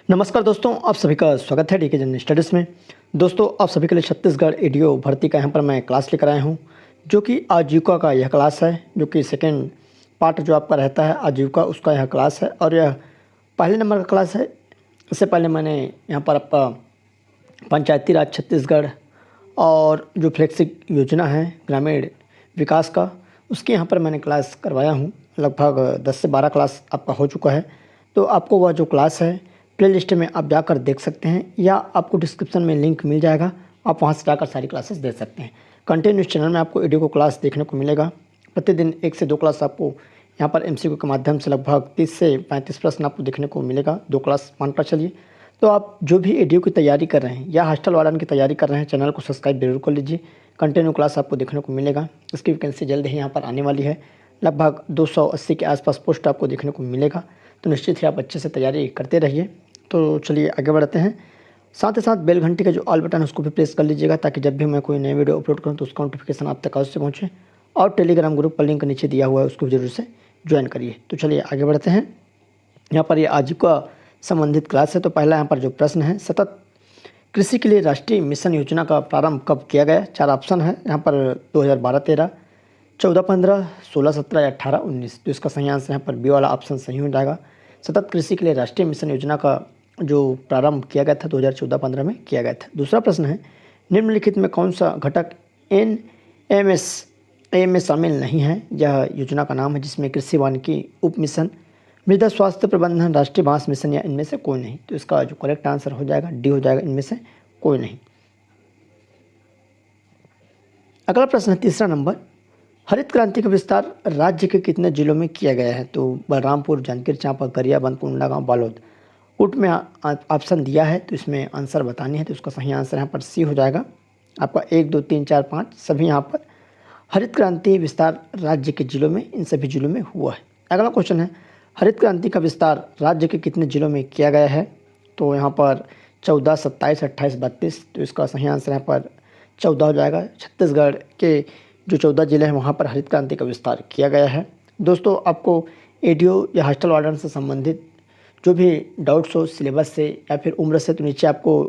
नमस्कार दोस्तों, आप सभी का स्वागत है डीके जनरल स्टडीज़ में। दोस्तों, आप सभी के लिए छत्तीसगढ़ एडीओ भर्ती का यहाँ पर मैं क्लास लेकर आया हूँ, जो कि आजीविका का यह क्लास है, जो कि सेकंड पार्ट जो आपका रहता है आजीविका, उसका यह क्लास है और यह पहले नंबर का क्लास है। इससे पहले मैंने यहाँ पर आपका पंचायती राज छत्तीसगढ़ और जो फ्लेक्सिक योजना है ग्रामीण विकास का, उसके यहाँ पर मैंने क्लास करवाया हूँ। लगभग 10 से 12 क्लास आपका हो चुका है। तो आपको वह जो क्लास है प्ले लिस्ट में आप जाकर देख सकते हैं, या आपको डिस्क्रिप्शन में लिंक मिल जाएगा, आप वहाँ से जाकर सारी क्लासेस देख सकते हैं। कंटिन्यूस चैनल में आपको एडीओ को क्लास देखने को मिलेगा। प्रतिदिन 1 से 2 क्लास आपको यहाँ पर एमसीक्यू के माध्यम से लगभग 30 से 35 प्रश्न आपको देखने को मिलेगा। 2 क्लास मानकर चलिए। तो आप जो भी एडीओ की तैयारी कर रहे हैं या हॉस्टल वार्डन की तैयारी कर रहे हैं, चैनल को सब्सक्राइब जरूर कर लीजिए। कंटिन्यू क्लास आपको देखने को मिलेगा। इसकी वैकेंसी जल्द ही यहाँ पर आने वाली है। लगभग 280 के आसपास पोस्ट आपको देखने को मिलेगा। तो निश्चित ही आप अच्छे से तैयारी करते रहिए। तो चलिए आगे बढ़ते हैं। साथ ही साथ बेल घंटी का जो ऑल बटन है उसको भी प्रेस कर लीजिएगा, ताकि जब भी मैं कोई नई वीडियो अपलोड करूँ तो उसका नोटिफिकेशन आप तक अवश्य पहुँचे। और टेलीग्राम ग्रुप का लिंक नीचे दिया हुआ है, उसको जरूर से ज्वाइन करिए। तो चलिए आगे बढ़ते हैं। यहाँ पर ये आजीविका संबंधित क्लास है। तो पहला यहाँ पर जो प्रश्न है, सतत कृषि के लिए राष्ट्रीय मिशन योजना का प्रारंभ कब किया गया? 4 ऑप्शन है यहाँ पर, 2012-13, 14-15, 16-17 या 18-19। तो इसका सही आंसर यहाँ पर बी वाला ऑप्शन सही हो जाएगा। सतत कृषि के लिए राष्ट्रीय मिशन योजना का जो प्रारंभ किया गया था 2014-15 में किया गया था। दूसरा प्रश्न है, निम्नलिखित में कौन सा घटक NMSA में शामिल नहीं है? यह योजना का नाम है जिसमें कृषि वानिकी उप मिशन, मृदा स्वास्थ्य प्रबंधन, राष्ट्रीय बांस मिशन या इनमें से कोई नहीं। तो इसका जो करेक्ट आंसर हो जाएगा डी हो जाएगा, इनमें से कोई नहीं। अगला प्रश्न है तीसरा नंबर, हरित क्रांति का विस्तार राज्य के कितने जिलों में किया गया है? तो बलरामपुर, जांजगीर चांपा, गरियाबंद, कोंडागांव, बालोद। उट में ऑप्शन दिया है, तो इसमें आंसर बतानी है। तो उसका सही आंसर यहाँ पर सी हो जाएगा। आपका 1, 2, 3, 4, 5 सभी यहाँ पर हरित क्रांति विस्तार राज्य के जिलों में, इन सभी जिलों में हुआ है। अगला क्वेश्चन है, हरित क्रांति का विस्तार राज्य के कितने जिलों में किया गया है? तो यहाँ पर 14, 27, 28, 32। तो इसका सही आंसर यहाँ पर 14 हो जाएगा। छत्तीसगढ़ के जो 14 जिले हैं वहाँ पर हरित क्रांति का विस्तार किया गया है। दोस्तों, आपको एडीओ या हॉस्टल वार्डन से संबंधित जो भी डाउट्स हो सिलेबस से या फिर उम्र से, तो नीचे आपको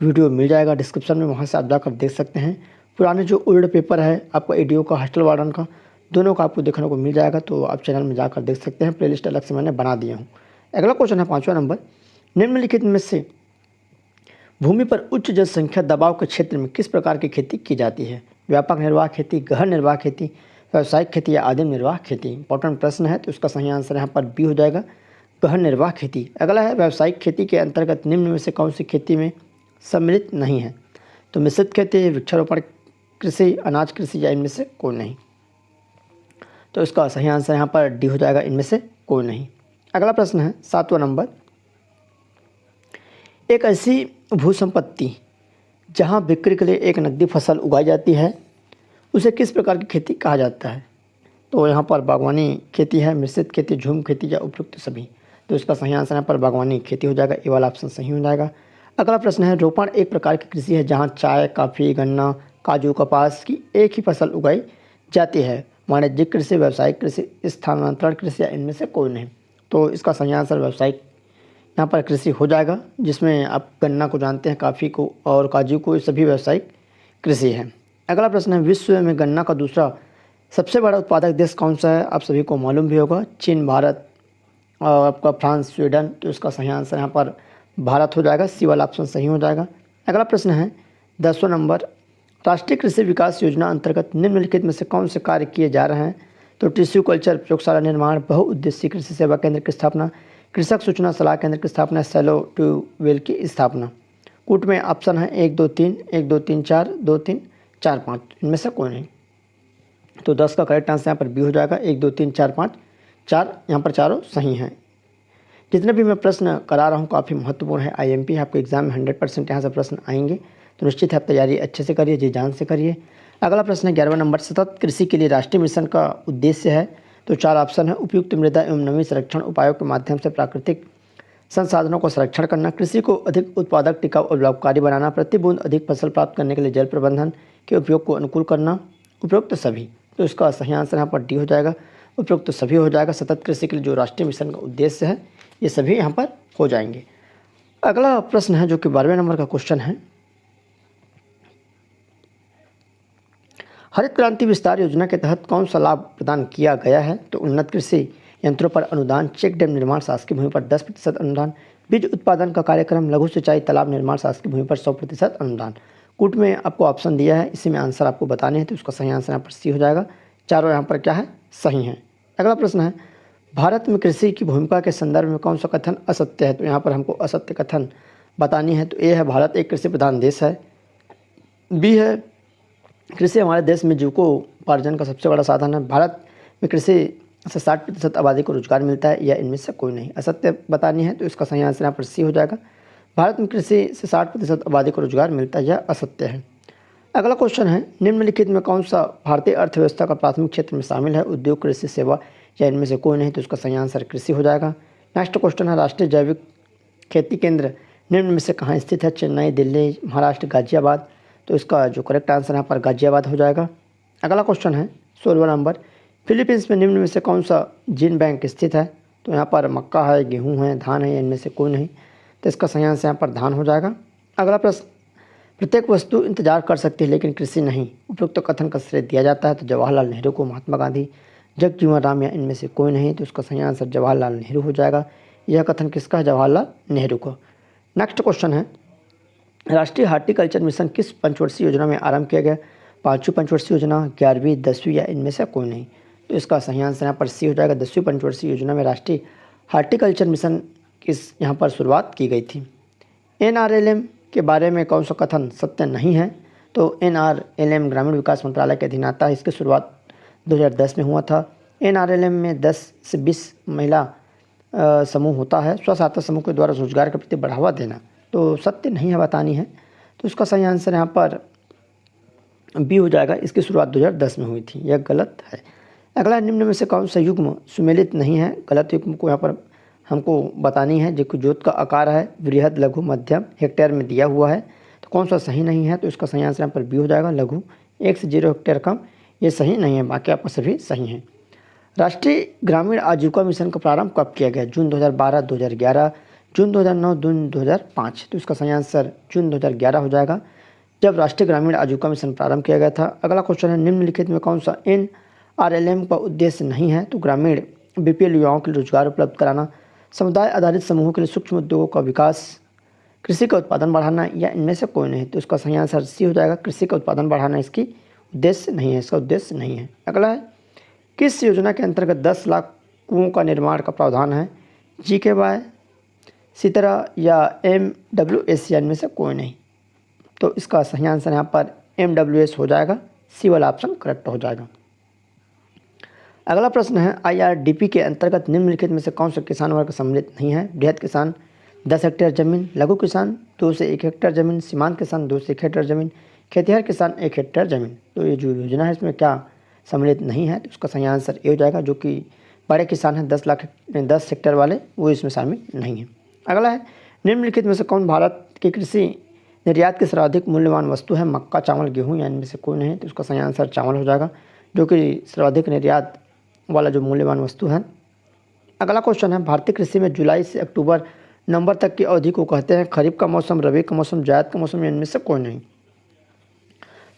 वीडियो मिल जाएगा डिस्क्रिप्शन में, वहाँ से आप जाकर देख सकते हैं। पुराने जो ओल्ड पेपर है आपको एडीओ का, हॉस्टल वार्डन का, दोनों का आपको देखने को मिल जाएगा। तो आप चैनल में जाकर देख सकते हैं, प्लेलिस्ट अलग से मैंने बना दिया हूँ। अगला क्वेश्चन है 5वां नंबर, निम्नलिखित में से भूमि पर उच्च जनसंख्या दबाव के क्षेत्र में किस प्रकार की खेती की जाती है? व्यापक निर्वाह खेती, गहन निर्वाह खेती, व्यावसायिक खेती या आदिम निर्वाह खेती। इंपॉर्टेंट प्रश्न है। तो इसका सही आंसर यहाँ पर बी हो जाएगा, गहन निर्वाह खेती। अगला है, व्यावसायिक खेती के अंतर्गत निम्न में से कौन सी खेती में सम्मिलित नहीं है? तो मिश्रित खेती, वृक्षारोपण कृषि, अनाज कृषि या इनमें से कोई नहीं। तो इसका सही आंसर यहाँ पर डी हो जाएगा, इनमें से कोई नहीं। अगला प्रश्न है 7वां नंबर, एक ऐसी भूसंपत्ति जहाँ बिक्री के लिए एक नकदी फसल उगाई जाती है, उसे किस प्रकार की खेती कहा जाता है? तो यहाँ पर बागवानी खेती है, मिश्रित खेती, झूम खेती या उपयुक्त सभी। तो इसका सही आंसर यहाँ पर बागवानी खेती हो जाएगा, ए वाला ऑप्शन सही हो जाएगा। अगला प्रश्न है, रोपण एक प्रकार की कृषि है जहाँ चाय, कॉफ़ी, गन्ना, काजू, कपास की एक ही फसल उगाई जाती है। वाणिज्यिक कृषि, व्यावसायिक कृषि, स्थानांतरण कृषि या इनमें से कोई नहीं। तो इसका सही आंसर व्यावसायिक यहाँ पर कृषि हो जाएगा, जिसमें आप गन्ना को जानते हैं, कॉफ़ी को और काजू को, ये सभी व्यावसायिक कृषि है। अगला प्रश्न है, विश्व में गन्ना का दूसरा सबसे बड़ा उत्पादक देश कौन सा है? आप सभी को मालूम भी होगा, चीन, भारत और आपका फ्रांस, स्वीडन। तो इसका सही आंसर यहाँ पर भारत हो जाएगा, सी वाला ऑप्शन सही हो जाएगा। अगला प्रश्न है 10वां नंबर, राष्ट्रीय कृषि विकास योजना अंतर्गत निम्नलिखित में से कौन से कार्य किए जा रहे हैं? तो टिश्यू कल्चर प्रयोगशाला निर्माण, बहुउद्देशीय कृषि सेवा केंद्र की स्थापना, कृषक सूचना सलाह केंद्र की स्थापना, सैलो ट्यूबवेल की स्थापना। कूट में ऑप्शन है 1, 2, 3, 1, 2, 3, 4, 2, 3, 4, 5, इनमें से कोई नहीं। तो 10 का करेक्ट आंसर यहाँ पर बी हो जाएगा, 1, 2, 3, 4, 5, 4, यहाँ पर चारों सही हैं। जितने भी मैं प्रश्न करा रहा हूँ काफ़ी महत्वपूर्ण है, आईएमपी आपको एग्जाम में 100% यहाँ से प्रश्न आएंगे। तो निश्चित है आप तैयारी अच्छे से करिए, जी जान से करिए। अगला प्रश्न है 11वां नंबर, सतत कृषि के लिए राष्ट्रीय मिशन का उद्देश्य है? तो 4 ऑप्शन है, उपयुक्त मृदा एवं नमी संरक्षण उपायों के माध्यम से प्राकृतिक संसाधनों को संरक्षण करना, कृषि को अधिक उत्पादक, टिकाऊ और लाभकारी बनाना, प्रति बूंद अधिक फसल प्राप्त करने के लिए जल प्रबंधन के उपयोग को अनुकूल करना, उपयुक्त सभी। तो इसका सही आंसर यहाँ पर डी हो जाएगा, उपयुक्त सभी हो जाएगा। सतत कृषि के लिए जो राष्ट्रीय मिशन का उद्देश्य है, ये सभी यहाँ पर हो जाएंगे। अगला प्रश्न है जो कि 12वें नंबर का क्वेश्चन है, हरित क्रांति विस्तार योजना के तहत कौन सा लाभ प्रदान किया गया है? तो उन्नत कृषि यंत्रों पर अनुदान, चेक डैम निर्माण शासकीय भूमि पर 10% अनुदान, बीज उत्पादन का कार्यक्रम, लघु सिंचाई तालाब निर्माण शासकीय भूमि पर 100% अनुदान। कूट में आपको ऑप्शन दिया है, इसी में आंसर आपको बताने हैं, तो उसका सही आंसर यहाँ पर सी हो जाएगा। चारों यहाँ पर क्या है? सही है। अगला प्रश्न है, भारत में कृषि की भूमिका के संदर्भ में कौन सा कथन असत्य है? तो यहाँ पर हमको असत्य कथन बतानी है। तो ए है, भारत एक कृषि प्रधान देश है। बी है, कृषि हमारे देश में जीविकोपार्जन का सबसे बड़ा साधन है। भारत में कृषि से 60% आबादी को रोजगार मिलता है, या इनमें से कोई नहीं। असत्य बतानी है, तो इसका सही आंसर यहाँ पर सी हो जाएगा। भारत में कृषि से 60% आबादी को रोजगार मिलता है, यह असत्य है। अगला क्वेश्चन है, निम्नलिखित में कौन सा भारतीय अर्थव्यवस्था का प्राथमिक क्षेत्र में शामिल है? उद्योग, कृषि, सेवा, या इनमें से कोई नहीं। तो इसका सही आंसर कृषि हो जाएगा। नेक्स्ट क्वेश्चन है, राष्ट्रीय जैविक खेती केंद्र निम्न में से कहाँ स्थित है? चेन्नई, दिल्ली, महाराष्ट्र, गाजियाबाद। तो इसका जो करेक्ट आंसर यहाँ पर गाजियाबाद हो जाएगा। अगला क्वेश्चन है 16वां नंबर, फिलीपींस में निम्न में से कौन सा जीन बैंक स्थित है? तो यहाँ पर मक्का है, गेहूँ है, धान है, या इनमें से कोई नहीं। तो इसका सही आंसर यहाँ पर धान हो जाएगा। अगला प्रश्न, प्रत्येक वस्तु इंतजार कर सकती है लेकिन कृषि नहीं, उपयुक्त कथन का श्रेय दिया जाता है? तो जवाहरलाल नेहरू को, महात्मा गांधी, जगजीवन राम, या इनमें से कोई नहीं। तो उसका सही आंसर जवाहरलाल नेहरू हो जाएगा। यह कथन किसका है? जवाहरलाल नेहरू को। नेक्स्ट क्वेश्चन है, राष्ट्रीय हार्टिकल्चर मिशन किस पंचवर्षीय योजना में आरंभ किया गया? 5वीं पंचवर्षीय योजना, 11वीं, 10वीं, या इनमें से कोई नहीं। तो इसका सही आंसर यहाँ पर सी हो जाएगा। 10वीं पंचवर्षीय योजना में राष्ट्रीय हार्टिकल्चर मिशन किस यहाँ पर शुरुआत की गई थी। NRLM के बारे में कौन सा कथन सत्य नहीं है? तो NRLM ग्रामीण विकास मंत्रालय के अधीन आता है। इसकी शुरुआत 2010 में हुआ था। NRLM में 10 से 20 महिला समूह होता है। स्व सहायता समूह के द्वारा रोजगार के प्रति बढ़ावा देना, तो सत्य नहीं है, बतानी है। तो इसका सही आंसर यहाँ पर बी हो जाएगा। इसकी शुरुआत 2010 में हुई थी, यह गलत है। अगला, निम्न में से कौन सा युग्म सुमेलित नहीं है? गलत युग्म को यहाँ पर हमको बतानी है। जो जोत का आकार है बृहद, लघु, मध्यम, हेक्टेयर में दिया हुआ है, तो कौन सा सही नहीं है? तो इसका सही आंसर यहाँ पर बी हो जाएगा, लघु। 1 से 0 हेक्टेयर कम, ये सही नहीं है, बाकी आपका सभी सही हैं। राष्ट्रीय ग्रामीण आजीविका मिशन का प्रारंभ कब किया गया? जून 2012, 2011, जून 2009, जून 2005। तो इसका सही आंसर जून 2011 हो जाएगा, जब राष्ट्रीय ग्रामीण आजीविका मिशन प्रारंभ किया गया था। अगला क्वेश्चन है, निम्नलिखित में कौन सा NRLM का उद्देश्य नहीं है? तो ग्रामीण BPL युवाओं के लिए रोजगार उपलब्ध कराना, समुदाय आधारित समूहों के लिए सूक्ष्म उद्योगों का विकास, कृषि का उत्पादन बढ़ाना, या इनमें से कोई नहीं। तो इसका सही आंसर सी हो जाएगा, कृषि का उत्पादन बढ़ाना इसकी उद्देश्य नहीं है, इसका उद्देश्य नहीं है। अगला है, किस योजना के अंतर्गत 10 लाख कुओं का निर्माण का प्रावधान है? GKY, सीतरा, या MWS, या इनमें से कोई नहीं। तो इसका सही आंसर यहाँ पर MWS हो जाएगा, सी वाला ऑप्शन करेक्ट हो जाएगा। अगला प्रश्न है, IRDP के अंतर्गत निम्नलिखित में से कौन सा किसान वर्ग सम्मिलित नहीं है? बृहद किसान 10 हेक्टेयर जमीन, लघु किसान 2 से 1 हेक्टेयर जमीन, सीमांत किसान 2 से 1 हेक्टेयर जमीन, खेतिहर किसान 1 हेक्टेयर जमीन। तो ये जो योजना है इसमें क्या सम्मिलित नहीं है? तो उसका सही आंसर ए हो जाएगा, जो कि बड़े किसान हैं 10 हेक्टेयर वाले, वो इसमें शामिल नहीं है। अगला है, निम्नलिखित में से कौन भारत की कृषि निर्यात की सर्वाधिक मूल्यवान वस्तु है? मक्का, चावल, गेहूँ, या इनमें से कोई नहीं। तो उसका सही आंसर चावल हो जाएगा, जो कि सर्वाधिक निर्यात वाला जो मूल्यवान वस्तु है। अगला क्वेश्चन है, भारतीय कृषि में जुलाई से अक्टूबर, नवंबर तक की अवधि को कहते हैं खरीफ का मौसम, रबी का मौसम, जायद का मौसम, या इनमें से कोई नहीं।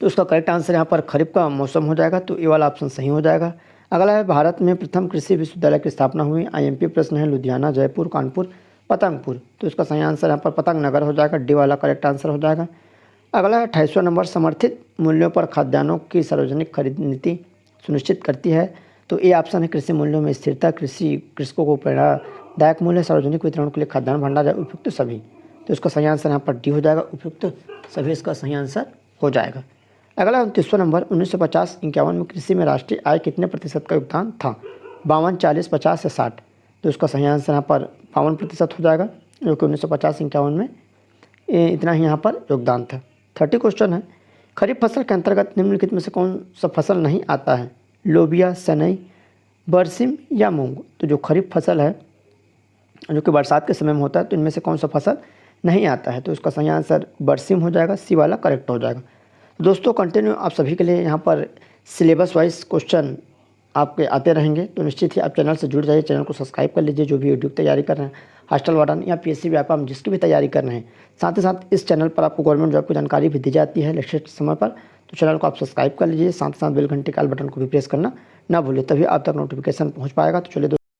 तो उसका करेक्ट आंसर यहाँ पर खरीफ का मौसम हो जाएगा, तो ये वाला ऑप्शन सही हो जाएगा। अगला है, भारत में प्रथम कृषि विश्वविद्यालय की स्थापना हुई? IMP प्रश्न है, लुधियाना, जयपुर, कानपुर, पतंगपुर। तो इसका सही आंसर यहाँ पर पतंग नगर हो जाएगा, डी वाला करेक्ट आंसर हो जाएगा। अगला है, 28वां नंबर, समर्थित मूल्यों पर खाद्यान्नों की सार्वजनिक खरीद नीति सुनिश्चित करती है? तो ये ऑप्शन है, कृषि मूल्यों में स्थिरता, कृषकों को प्रेरणादायक मूल्य, सार्वजनिक वितरण के लिए खाद्यान्न भंडार, उपयुक्त सभी। तो इसका सही आंसर यहाँ पर डी हो जाएगा, उपयुक्त सभी इसका सही आंसर हो जाएगा। अगला 29वां नंबर, 1950-51 में कृषि में राष्ट्रीय आय कितने प्रतिशत का योगदान था? 52, 40, 50 या 60। तो इसका सही आंसर यहाँ पर 52% हो जाएगा, जो कि 1950-51 में इतना ही यहाँ पर योगदान था। 30 क्वेश्चन है, खरीफ फसल के अंतर्गत निम्नलिखित में से कौन सा फसल नहीं आता है? लोबिया, सनई, बरसिम, या मूंग। तो जो खरीफ फसल है जो कि बरसात के समय में होता है, तो इनमें से कौन सा फसल नहीं आता है? तो इसका सही आंसर बरसिम हो जाएगा, सी वाला करेक्ट हो जाएगा। दोस्तों कंटिन्यू आप सभी के लिए यहाँ पर सिलेबस वाइज क्वेश्चन आपके आते रहेंगे, तो निश्चित ही आप चैनल से जुड़ जाइए, चैनल को सब्सक्राइब कर लीजिए। जो भी यूट्यूब तैयारी कर रहे हैं हॉस्टल वार्डन या पीएससी व्यापम जिसकी भी तैयारी कर रहे हैं। साथ ही साथ इस चैनल पर आपको गवर्नमेंट जॉब की जानकारी भी दी जाती है लेटेस्ट समय पर। तो चैनल को आप सब्सक्राइब कर लीजिए, साथ ही साथ बेल घंटे के बटन को भी प्रेस करना ना भूलिए, तभी आप तक नोटिफिकेशन पहुँच पाएगा। तो चलिए